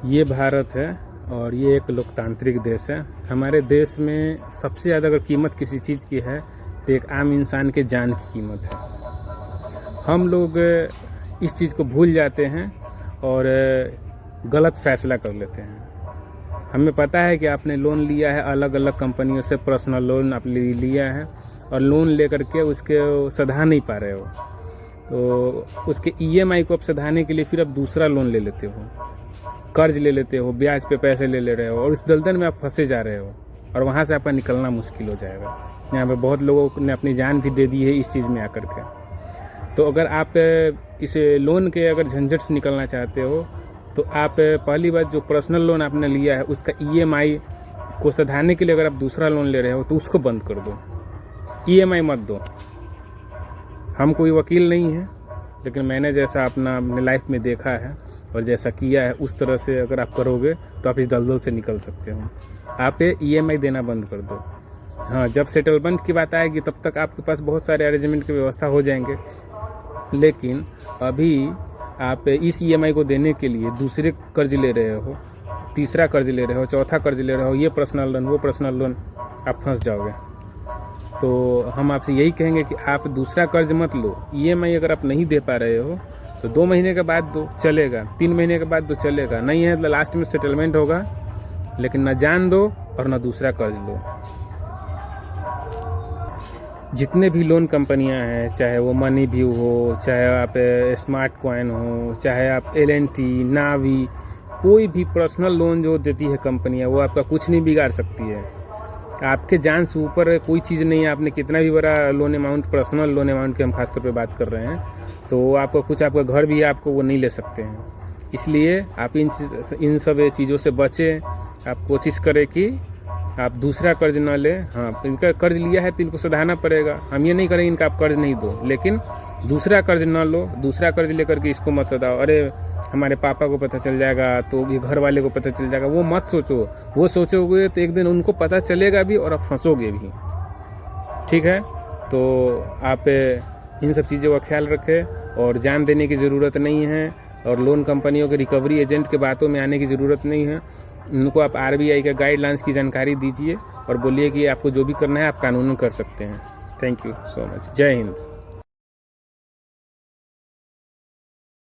ये भारत है और ये एक लोकतांत्रिक देश है। हमारे देश में सबसे ज़्यादा अगर कीमत किसी चीज़ की है तो एक आम इंसान के जान की कीमत है। हम लोग इस चीज़ को भूल जाते हैं और गलत फैसला कर लेते हैं। हमें पता है कि आपने लोन लिया है, अलग अलग कंपनियों से पर्सनल लोन आपने लिया है और लोन लेकर के उसके सधा नहीं पा रहे हो, तो उसके ईएमआई को आप सधाने के लिए फिर आप दूसरा लोन ले लेते हो, कर्ज ले लेते हो, ब्याज पे पैसे ले रहे हो और उस दलदल में आप फंसे जा रहे हो और वहाँ से आपका निकलना मुश्किल हो जाएगा। यहाँ पे बहुत लोगों ने अपनी जान भी दे दी है इस चीज़ में आकर के। तो अगर आप इस लोन के अगर झंझट से निकलना चाहते हो तो आप पहली बात, जो पर्सनल लोन आपने लिया है उसका ईएमआई को सधाने के लिए अगर आप दूसरा लोन ले रहे हो तो उसको बंद कर दो, ईएमआई मत दो। हम कोई वकील नहीं है, लेकिन मैंने जैसा अपने लाइफ में देखा है और जैसा किया है उस तरह से अगर आप करोगे तो आप इस दलदल से निकल सकते हो। आप ईएमआई देना बंद कर दो। हाँ, जब सेटलमेंट की बात आएगी तब तक आपके पास बहुत सारे अरेंजमेंट की व्यवस्था हो जाएंगे, लेकिन अभी आप इस ईएमआई को देने के लिए दूसरे कर्ज ले रहे हो, तीसरा कर्ज ले रहे हो, चौथा कर्ज ले रहे हो, ये पर्सनल लोन वो पर्सनल लोन, आप फंस जाओगे। तो हम आपसे यही कहेंगे कि आप दूसरा कर्ज मत लो। ईएमआई अगर आप नहीं दे पा रहे हो तो 2 महीने के बाद दो, चलेगा। 3 महीने के बाद दो, चलेगा। नहीं है तो लास्ट में सेटलमेंट होगा, लेकिन ना जान दो और ना दूसरा कर्ज लो। जितने भी लोन कंपनियां हैं, चाहे वो मनी व्यू हो, चाहे आप स्मार्ट कॉइन हो, चाहे आप L&T, नावी, कोई भी पर्सनल लोन जो देती है कंपनियां, वो आपका कुछ नहीं बिगाड़ सकती है। आपके जान से ऊपर कोई चीज़ नहीं है। आपने कितना भी बड़ा loan amount, personal loan amount की हम खासतौर पे बात कर रहे हैं, तो आपको कुछ, आपका घर भी आपको वो नहीं ले सकते हैं। इसलिए आप इन सब चीज़ों से बचें। आप कोशिश करें कि आप दूसरा कर्ज ना लें। हाँ, इनका कर्ज लिया है तो इनको सधाना पड़ेगा। हम ये नहीं करेंगे इनका आप कर्ज नहीं दो, लेकिन दूसरा कर्ज ना लो। दूसरा कर्ज लेकर के इसको मत सधाओ। अरे हमारे पापा को पता चल जाएगा तो ये घर वाले को पता चल जाएगा, वो मत सोचो। वो सोचोगे तो एक दिन उनको पता चलेगा भी और आप फंसोगे भी। ठीक है, तो आप इन सब चीज़ों का ख्याल रखें और जान देने की ज़रूरत नहीं है और लोन कंपनियों के रिकवरी एजेंट के बातों में आने की ज़रूरत नहीं है। उनको आप आरबीआई के गाइडलाइंस की जानकारी दीजिए और बोलिए कि आपको जो भी करना है आप कानूनन कर सकते हैं। Thank you so much. जय हिंद।